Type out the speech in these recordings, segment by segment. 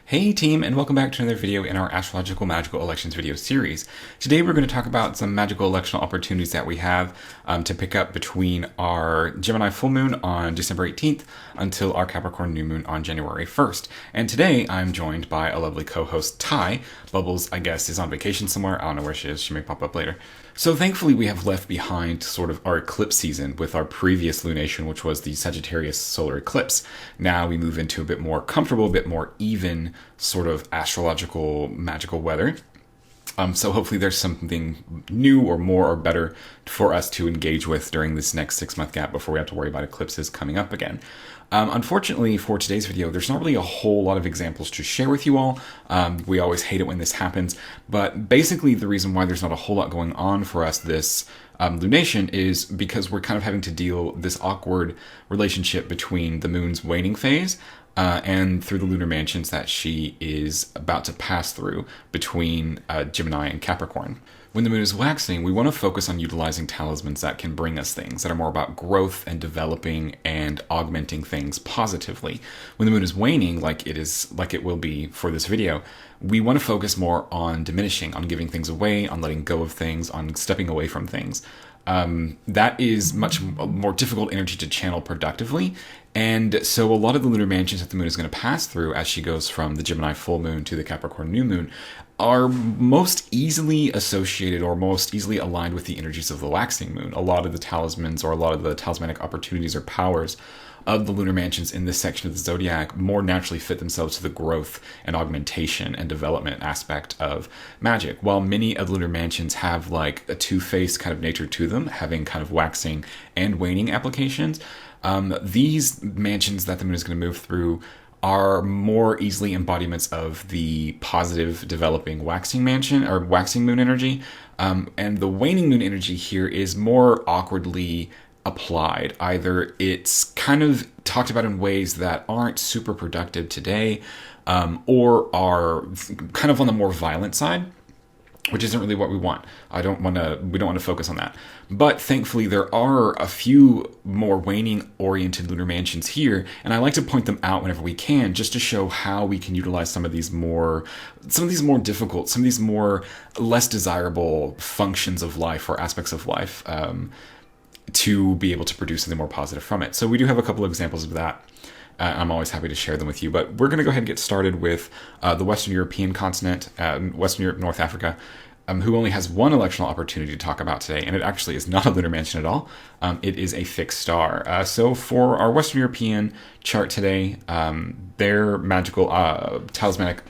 Hey team, and welcome back to another video in our Astrological Magical Elections video series. Today we're going to talk about some magical electional opportunities that we have to pick up between our Gemini Full Moon on December 18th until our Capricorn New Moon on January 1st. And today I'm joined by a lovely co-host, Ty. Bubbles, I guess, is on vacation somewhere. I don't know where she is. She may pop up later. So thankfully we have left behind sort of our eclipse season with our previous lunation, which was the Sagittarius solar eclipse. Now we move into a bit more comfortable, a bit more even sort of astrological magical weather. So hopefully there's something new or more or better for us to engage with during this next 6-month gap before we have to worry about eclipses coming up again. Unfortunately, for today's video, there's not really a whole lot of examples to share with you all. We always hate it when this happens, but basically the reason why there's not a whole lot going on for us this lunation is because we're kind of having to deal this awkward relationship between the moon's waning phase and through the lunar mansions that she is about to pass through between Gemini and Capricorn. When the moon is waxing, we want to focus on utilizing talismans that can bring us things that are more about growth and developing and augmenting things positively. When the moon is waning, like it will be for this video, we want to focus more on diminishing, on giving things away, on letting go of things, on stepping away from things. That is much more difficult energy to channel productively. And so a lot of the lunar mansions that the moon is going to pass through as she goes from the Gemini full moon to the Capricorn new moon are most easily associated or most easily aligned with the energies of the waxing moon. A lot of the talismans or a lot of the talismanic opportunities or powers of the lunar mansions in this section of the zodiac more naturally fit themselves to the growth and augmentation and development aspect of magic. While many of the lunar mansions have like a two-faced kind of nature to them, having kind of waxing and waning applications, these mansions that the moon is going to move through are more easily embodiments of the positive developing waxing mansion or waxing moon energy. And the waning moon energy here is more awkwardly applied. Either it's kind of talked about in ways that aren't super productive today, or are kind of on the more violent side, which isn't really what we want. We don't want to focus on that. But thankfully there are a few more waning oriented lunar mansions here, and I like to point them out whenever we can, just to show how we can utilize some of these more difficult, some of these more less desirable functions of life or aspects of life, to be able to produce something more positive from it. So we do have a couple of examples of that. I'm always happy to share them with you, but we're going to go ahead and get started with the Western European continent, Western Europe, North Africa, who only has one electional opportunity to talk about today, and it actually is not a lunar mansion at all. It is a fixed star. So for our Western European chart today, their magical talismanic...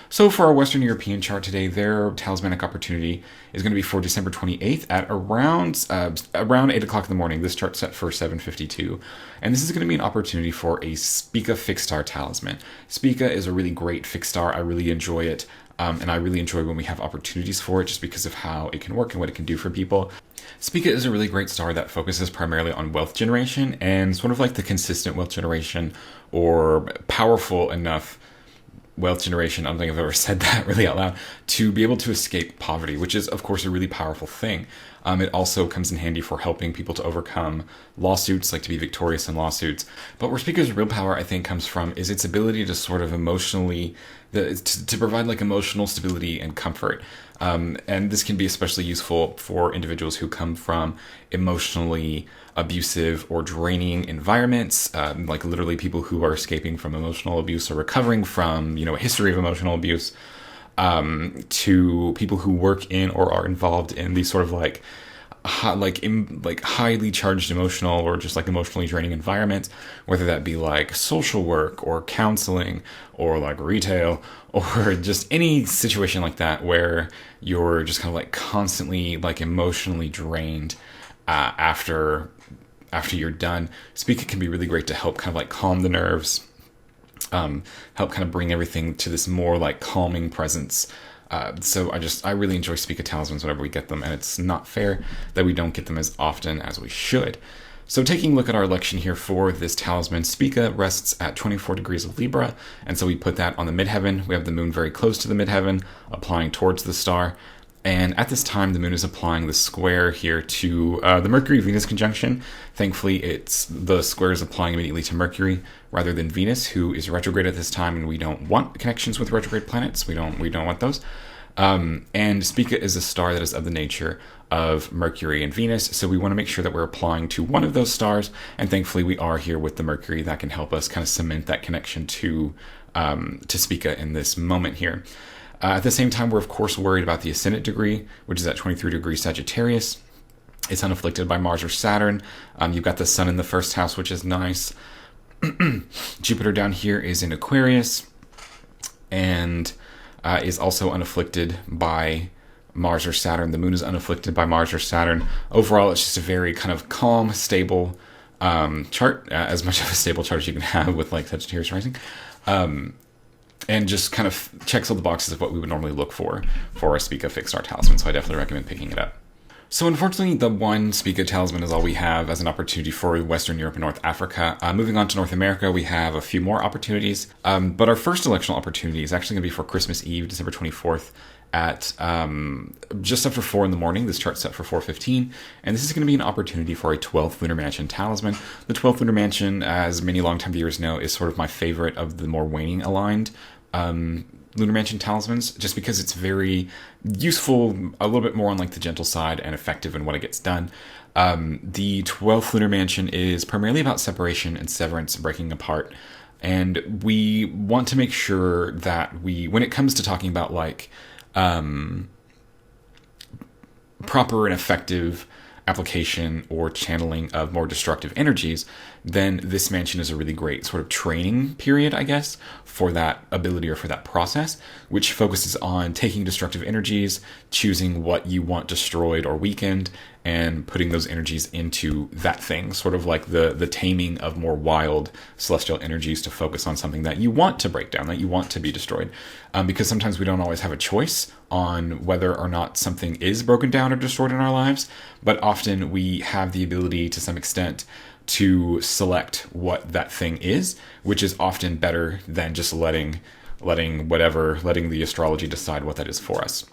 So for our Western European chart today, their talismanic opportunity is going to be for December 28th at around 8 o'clock in the morning. This chart's set for 7:52. And this is going to be an opportunity for a Spica fixed star talisman. Spica is a really great fixed star. I really enjoy it. And I really enjoy when we have opportunities for it just because of how it can work and what it can do for people. Spica is a really great star that focuses primarily on wealth generation and sort of like the consistent wealth generation or powerful enough wealth generation, I don't think I've ever said that really out loud, to be able to escape poverty, which is, of course, a really powerful thing. It also comes in handy for helping people to overcome lawsuits, like to be victorious in lawsuits. But where Spica's real power, I think, comes from is its ability to sort of emotionally, to provide like emotional stability and comfort. And this can be especially useful for individuals who come from emotionally abusive or draining environments, like literally people who are escaping from emotional abuse or recovering from, a history of emotional abuse, to people who work in or are involved in these sort of highly charged emotional or just like emotionally draining environments, whether that be like social work or counseling or like retail or just any situation like that where you're just kind of like constantly like emotionally drained after you're done. Spica can be really great to help kind of like calm the nerves, help kind of bring everything to this more like calming presence. So I really enjoy Spica talismans whenever we get them, and it's not fair that we don't get them as often as we should. So taking a look at our election here for this talisman, Spica rests at 24 degrees of Libra, and so we put that on the midheaven. We have the moon very close to the midheaven, applying towards the star. And at this time, the moon is applying the square here to the Mercury-Venus conjunction. Thankfully, the square is applying immediately to Mercury rather than Venus, who is retrograde at this time, and we don't want connections with retrograde planets. We don't want those. And Spica is a star that is of the nature of Mercury and Venus, so we want to make sure that we're applying to one of those stars, and thankfully we are here with the Mercury that can help us kind of cement that connection to Spica in this moment here. At the same time, we're of course worried about the ascendant degree, which is at 23 degrees Sagittarius. It's unafflicted by Mars or Saturn. You've got the Sun in the first house, which is nice. Jupiter down here is in Aquarius, and is also unafflicted by Mars or Saturn. The moon is unafflicted by Mars or Saturn. Overall, it's just a very kind of calm, stable chart, as much of a stable chart as you can have with like Sagittarius rising. And just kind of checks all the boxes of what we would normally look for a Spica fixed star talisman, so I definitely recommend picking it up. So unfortunately, the one Spica talisman is all we have as an opportunity for Western Europe and North Africa. Moving on to North America, we have a few more opportunities, but our first electional opportunity is actually going to be for Christmas Eve, December 24th, at just after 4 in the morning. This chart's set for 4:15, and this is going to be an opportunity for a 12th Lunar Mansion talisman. The 12th Lunar Mansion, as many longtime viewers know, is sort of my favorite of the more waning aligned Lunar Mansion talismans, just because it's very useful, a little bit more on like the gentle side, and effective in what it gets done. The 12th Lunar Mansion is primarily about separation and severance, breaking apart, and we want to make sure that when it comes to talking about like proper and effective application or channeling of more destructive energies, then this mansion is a really great sort of training period, I guess, for that ability or for that process, which focuses on taking destructive energies, choosing what you want destroyed or weakened, and putting those energies into that thing, sort of like the taming of more wild celestial energies to focus on something that you want to break down, that you want to be destroyed. Because sometimes we don't always have a choice on whether or not something is broken down or destroyed in our lives, but often we have the ability to some extent to select what that thing is, which is often better than just letting the astrology decide what that is for us.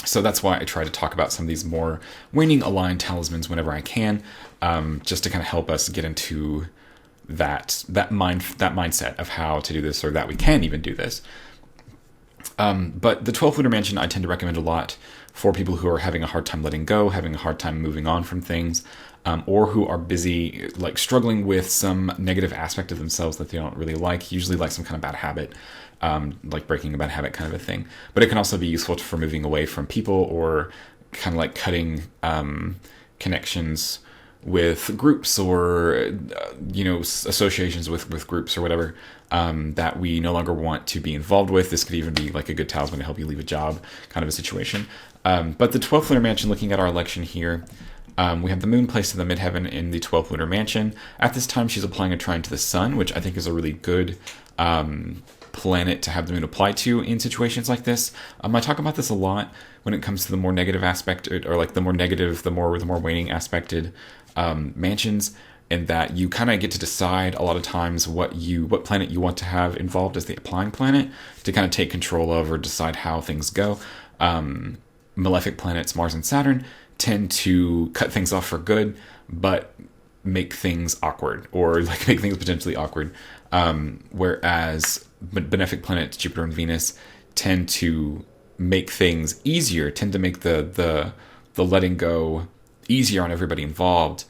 So that's why I try to talk about some of these more waning aligned talismans whenever I can, just to kind of help us get into that mindset of how to do this, or that we can even do this. But the 12th Lunar Mansion I tend to recommend a lot for people who are having a hard time letting go, having a hard time moving on from things, or who are busy, like struggling with some negative aspect of themselves that they don't really like, usually like some kind of bad habit, like breaking a bad habit kind of a thing. But it can also be useful for moving away from people, or kind of like cutting connections with groups, or associations with groups or whatever that we no longer want to be involved with. This could even be like a good talisman to help you leave a job kind of a situation. But the 12th Lunar Mansion, looking at our election here, we have the moon placed in the midheaven in the 12th Lunar Mansion. At this time, she's applying a trine to the sun, which I think is a really good planet to have the moon apply to in situations like this. I talk about this a lot when it comes to the more negative aspect, or like the more negative, the more waning aspected mansions, and that you kind of get to decide a lot of times what planet you want to have involved as the applying planet to kind of take control of or decide how things go. Malefic planets Mars and Saturn tend to cut things off for good, but make things awkward, or like make things potentially awkward. Whereas benefic planets Jupiter and Venus tend to make things easier, tend to make the letting go easier on everybody involved,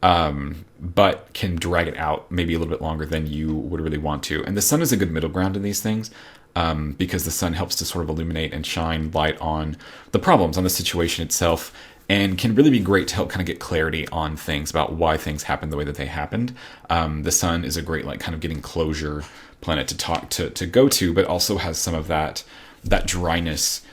but can drag it out maybe a little bit longer than you would really want to. And the sun is a good middle ground in these things, because the sun helps to sort of illuminate and shine light on the problems, on the situation itself, and can really be great to help kind of get clarity on things about why things happened the way that they happened. The sun is a great like kind of getting closure planet to go to, but also has some of that dryness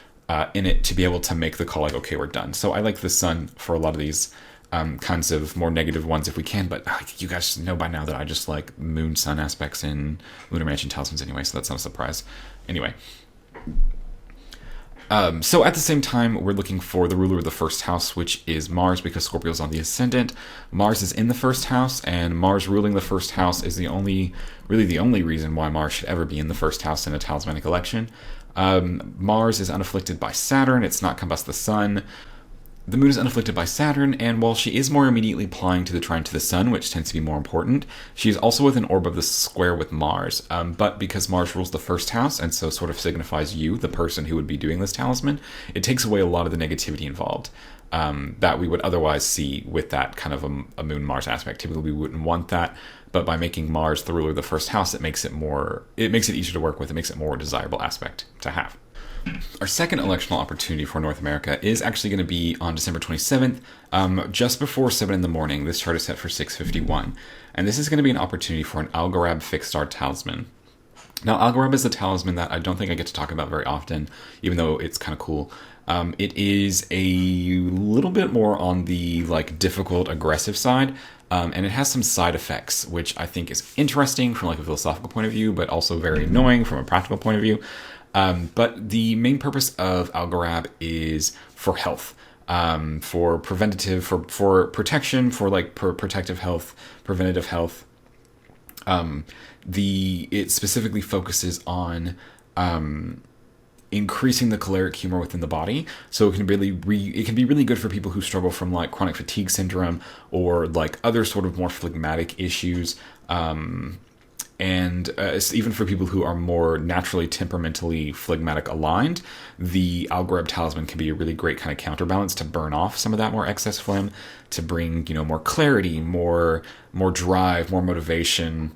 in it to be able to make the call like, okay, we're done. So I like the sun for a lot of these kinds of more negative ones if we can, but you guys know by now that I just like moon sun aspects in Lunar Mansion talismans anyway, so that's not a surprise. Anyway, so at the same time, we're looking for the ruler of the first house, which is Mars, because Scorpio's on the ascendant. Mars is in the first house, and Mars ruling the first house is really the only reason why Mars should ever be in the first house in a talismanic election. Mars is unafflicted by Saturn. It's not combust the sun. The moon is unafflicted by Saturn, and while she is more immediately applying to the trine to the sun, which tends to be more important, she is also within orb of the square with Mars. But because Mars rules the first house, and so sort of signifies you, the person who would be doing this talisman, it takes away a lot of the negativity involved that we would otherwise see with that kind of a Moon-Mars aspect. Typically, we wouldn't want that, but by making Mars the ruler of the first house, it makes it easier to work with. It makes it a more desirable aspect to have. Our second electional opportunity for North America is actually going to be on December 27th, just before 7 in the morning. This chart is set for 6:51, and this is going to be an opportunity for an Algorab fixed star talisman. Now, Algorab is a talisman that I don't think I get to talk about very often, even though it's kind of cool. It is a little bit more on the difficult, aggressive side, and it has some side effects, which I think is interesting from a philosophical point of view, but also very annoying from a practical point of view. But the main purpose of Algorab is for health, for preventative, for protection, for protective health, preventative health. It specifically focuses on increasing the caloric humor within the body, so it can be really good for people who struggle from chronic fatigue syndrome or other sort of more phlegmatic issues. And even for people who are more naturally temperamentally phlegmatic aligned, the Algorab talisman can be a really great kind of counterbalance to burn off some of that more excess phlegm, to bring more clarity, more drive, more motivation,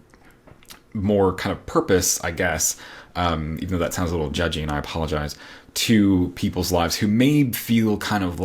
more kind of purpose, I guess. Even though that sounds a little judgy, and I apologize, to people's lives who may feel kind of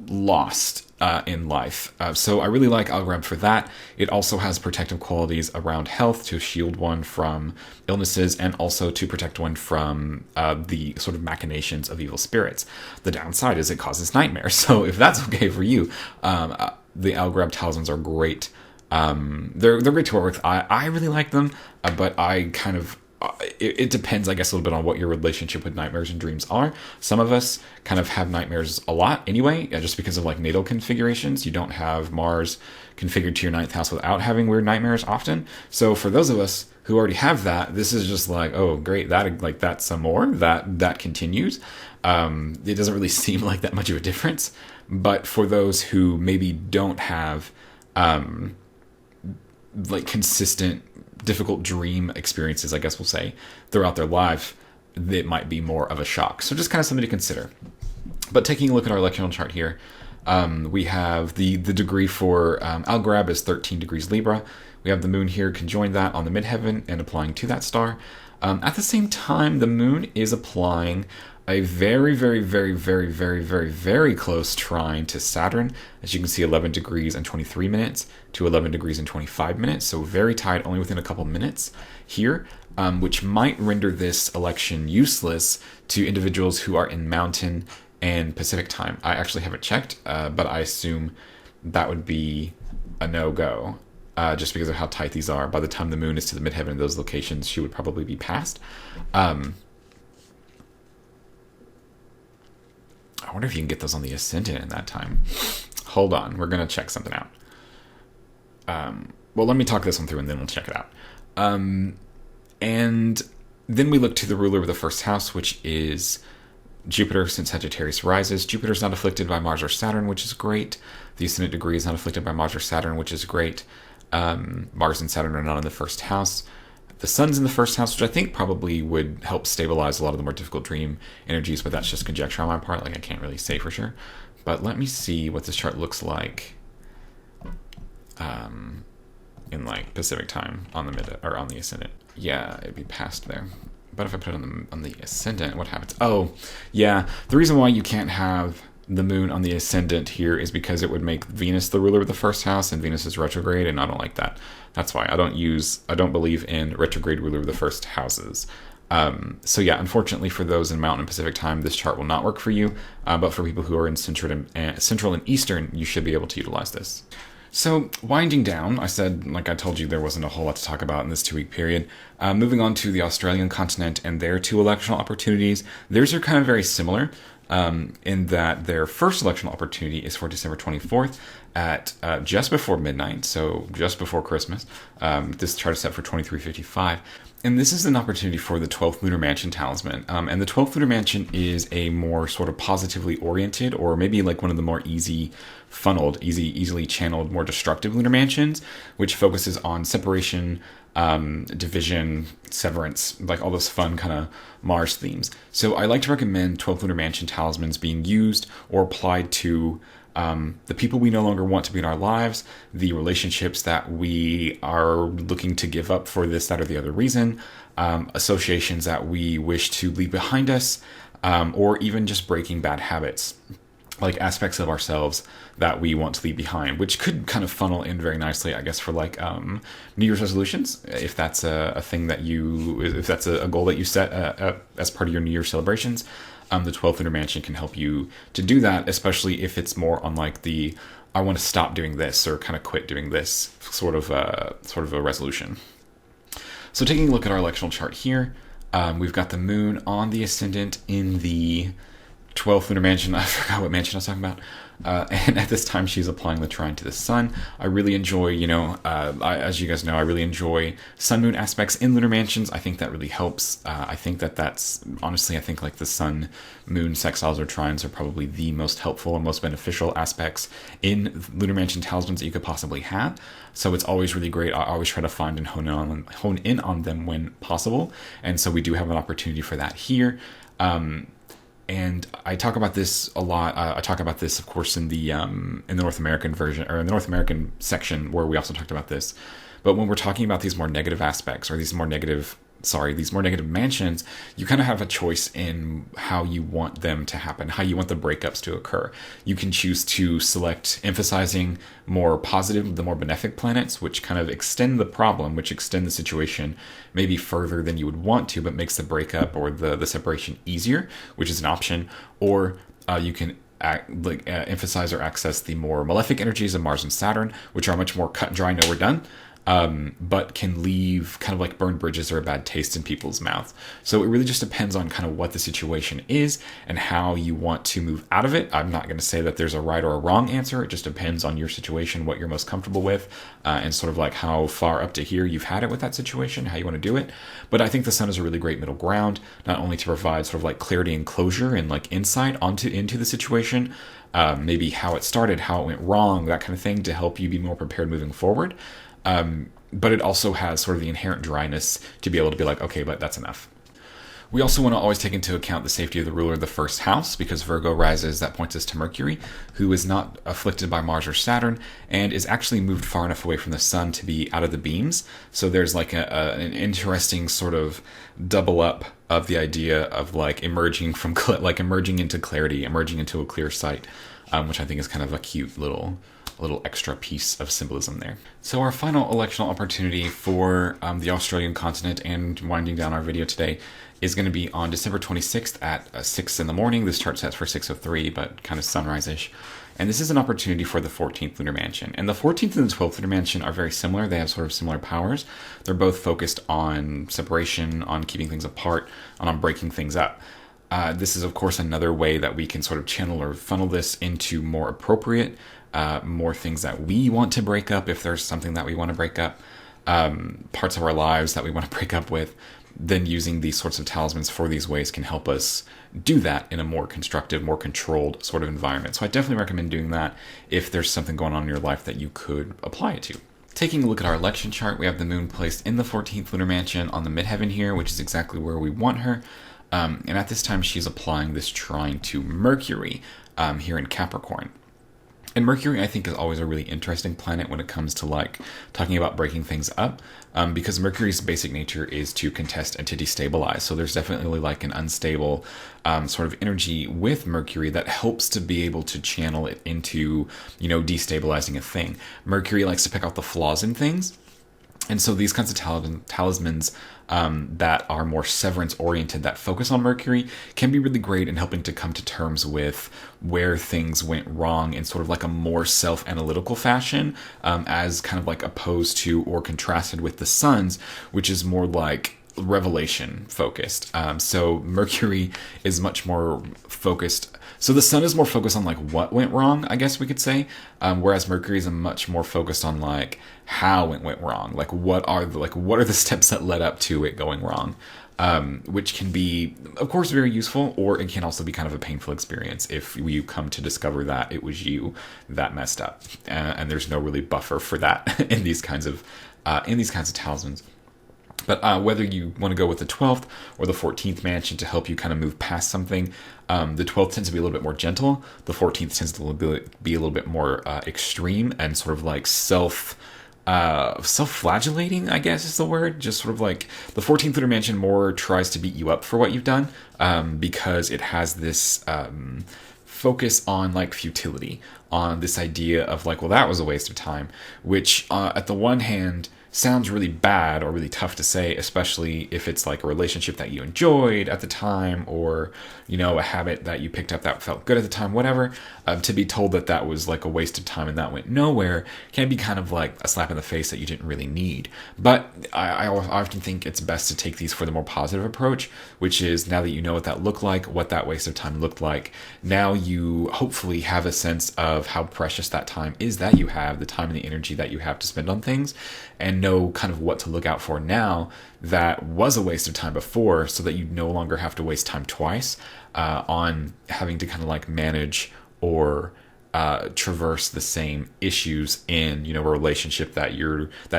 lost in life. So I really like Algorab for that. It also has protective qualities around health to shield one from illnesses and also to protect one from the sort of machinations of evil spirits. The downside is it causes nightmares. So if that's okay for you, the Algorab talismans are great. They're great to work with. I really like them, but I kind of it depends, I guess, a little bit on what your relationship with nightmares and dreams are. Some of us kind of have nightmares a lot anyway, just because of natal configurations. You don't have Mars configured to your 9th house without having weird nightmares often. So for those of us who already have that, this is just oh, great, that's some more, that continues. It doesn't really seem like that much of a difference. But for those who maybe don't have consistent difficult dream experiences, I guess we'll say, throughout their life, it might be more of a shock. So just kind of something to consider. But taking a look at our electional chart here, we have the degree for Algorab is 13 degrees Libra. We have the moon here conjoined that on the midheaven and applying to that star. At the same time, the moon is applying a very, very, very, very, very, very, very close trine to Saturn. As you can see, 11 degrees and 23 minutes to 11 degrees and 25 minutes. So very tight, only within a couple minutes here, which might render this election useless to individuals who are in Mountain and Pacific time. I actually haven't checked, but I assume that would be a no-go, just because of how tight these are. By the time the moon is to the midheaven in those locations, she would probably be past. I wonder if you can get those on the ascendant in that time. Hold on, we're going to check something out. Well, let me talk this one through and then we'll check it out. And then we look to the ruler of the first house, which is Jupiter, since Sagittarius rises. Jupiter's not afflicted by Mars or Saturn, which is great. The ascendant degree is not afflicted by Mars or Saturn, which is great. Mars and Saturn are not in the first house. The sun's in the first house, which I think probably would help stabilize a lot of the more difficult dream energies, but that's just conjecture on my part. I can't really say for sure. But let me see what this chart looks like in Pacific time on the mid or on the ascendant. Yeah, it'd be past there. But if I put it on the ascendant, what happens? Oh, yeah. The reason why you can't have the moon on the ascendant here is because it would make Venus the ruler of the first house, and Venus is retrograde, and I don't like that. That's why I don't believe in retrograde ruler of the first houses. So yeah, unfortunately for those in Mountain and Pacific time, this chart will not work for you. But for people who are in Central and Eastern, you should be able to utilize this. So winding down, I said, I told you, there wasn't a whole lot to talk about in this 2-week period. Moving on to the Australian continent and their 2 electional opportunities. Theirs are kind of very similar. In that their first electional opportunity is for December 24th at just before midnight, so just before Christmas. This chart is set for 23:55. And this is an opportunity for the 12th Lunar Mansion talisman. And the 12th Lunar Mansion is a more sort of positively oriented, or maybe like one of the more easily channeled, more destructive lunar mansions, which focuses on separation, division, severance, like all those fun kind of Mars themes. So I like to recommend 12th Lunar Mansion talismans being used or applied to the people we no longer want to be in our lives, the relationships that we are looking to give up for this, that, or the other reason, associations that we wish to leave behind us, or even just breaking bad habits, like aspects of ourselves that we want to leave behind, which could kind of funnel in very nicely, I guess, for like New Year's resolutions, if that's a thing that if that's a goal that you set as part of your New Year's celebrations. The 12th Lunar Mansion can help you to do that, especially if it's more on like the I want to stop doing this or kind of quit doing this sort of a resolution. So taking a look at our electional chart here, we've got the moon on the ascendant in the 12th Lunar Mansion. I forgot what mansion I was talking about. And at this time, she's applying the trine to the sun. I really enjoy, as you guys know, I really enjoy sun-moon aspects in lunar mansions. I think that really helps. I think that's, honestly, I think like the sun-moon sextiles or trines are probably the most helpful and most beneficial aspects in lunar mansion talismans that you could possibly have. So it's always really great. I always try to find and hone in on them when possible. And so we do have an opportunity for that here. And I talk about this a lot. I talk about this, of course, in the North American version, or in the North American section, where we also talked about this. But when we're talking about these more negative aspects, or these more negative mansions, you kind of have a choice in how you want them to happen, how you want the breakups to occur. You can choose to select emphasizing more positive, the more benefic planets, which kind of extend the problem, which extend the situation maybe further than you would want to, but makes the breakup or the separation easier, which is an option. Or you can emphasize or access the more malefic energies of Mars and Saturn, which are much more cut and dry, know we're done. But can leave kind of like burned bridges or a bad taste in people's mouths. So it really just depends on kind of what the situation is and how you want to move out of it. I'm not going to say that there's a right or a wrong answer. It just depends on your situation, what you're most comfortable with, and sort of like how far up to here you've had it with that situation, how you want to do it. But I think the sun is a really great middle ground, not only to provide sort of like clarity and closure and like insight into the situation, maybe how it started, how it went wrong, that kind of thing, to help you be more prepared moving forward. But it also has sort of the inherent dryness to be able to be like, okay, but that's enough. We also want to always take into account the safety of the ruler of the first house, because Virgo rises, that points us to Mercury, who is not afflicted by Mars or Saturn, and is actually moved far enough away from the sun to be out of the beams. So there's like an interesting sort of double up of the idea of like emerging into clarity, emerging into a clear sight, which I think is kind of a cute little extra piece of symbolism there. So our final electional opportunity for the Australian continent, and winding down our video today, is going to be on December 26th at 6 in the morning. This chart sets for 6:03, but kind of sunrise-ish. And this is an opportunity for the 14th Lunar Mansion. And the 14th and the 12th Lunar Mansion are very similar. They have sort of similar powers. They're both focused on separation, on keeping things apart, and on breaking things up. This is, of course, another way that we can sort of channel or funnel this into more appropriate, more things that we want to break up, if there's something that we want to break up, parts of our lives that we want to break up with. Then using these sorts of talismans for these ways can help us do that in a more constructive, more controlled sort of environment. So I definitely recommend doing that if there's something going on in your life that you could apply it to. Taking a look at our election chart, we have the moon placed in the 14th Lunar Mansion on the midheaven here, which is exactly where we want her. And at this time, she's applying this trine to Mercury here in Capricorn. And Mercury, I think, is always a really interesting planet when it comes to like talking about breaking things up, because Mercury's basic nature is to contest and to destabilize. So there's definitely like an unstable sort of energy with Mercury that helps to be able to channel it into, destabilizing a thing. Mercury likes to pick out the flaws in things. And so these kinds of talismans that are more severance-oriented, that focus on Mercury, can be really great in helping to come to terms with where things went wrong in sort of like a more self-analytical fashion, as kind of like opposed to or contrasted with the sun's, which is more like revelation focused. So Mercury is much more focused. So the sun is more focused on like what went wrong, I guess we could say, whereas Mercury is much more focused on like how it went wrong, like what are the steps that led up to it going wrong, which can be, of course, very useful, or it can also be kind of a painful experience if you come to discover that it was you that messed up, and there's no really buffer for that in these kinds of talismans. But whether you want to go with the 12th or the 14th mansion to help you kind of move past something, the 12th tends to be a little bit more gentle. The 14th tends to be a little bit more extreme and sort of like self-flagellating, I guess is the word. Just sort of like the 14th Lunar Mansion more tries to beat you up for what you've done, because it has this focus on like futility, on this idea of like, well, that was a waste of time, which at the one hand sounds really bad or really tough to say, especially if it's like a relationship that you enjoyed at the time, or, you know, a habit that you picked up that felt good at the time, whatever. To be told that that was like a waste of time and that went nowhere can be kind of like a slap in the face that you didn't really need. But I often think it's best to take these for the more positive approach, which is, now that you know what that looked like, what that waste of time looked like, now you hopefully have a sense of how precious that time is that you have, the time and the energy that you have to spend on things, and know kind of what to look out for now that was a waste of time before, so that you no longer have to waste time twice on having to kind of like manage or traverse the same issues in, you know, a relationship that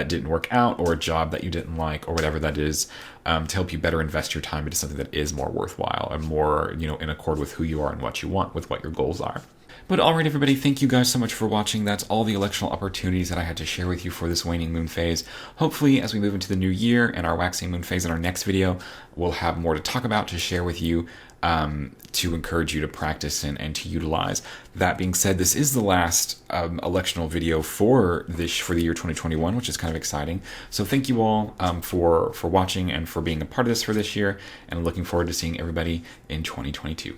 didn't work out, or a job that you didn't like, or whatever that is, to help you better invest your time into something that is more worthwhile and more, you know, in accord with who you are and what you want, with what your goals are. But alright, everybody, thank you guys so much for watching. That's all the electional opportunities that I had to share with you for this waning moon phase. Hopefully, as we move into the new year and our waxing moon phase in our next video, we'll have more to talk about, to share with you, to encourage you to practice and to utilize. That being said, this is the last electional video for the year 2021, which is kind of exciting. So thank you all for watching and for being a part of this for this year, and looking forward to seeing everybody in 2022.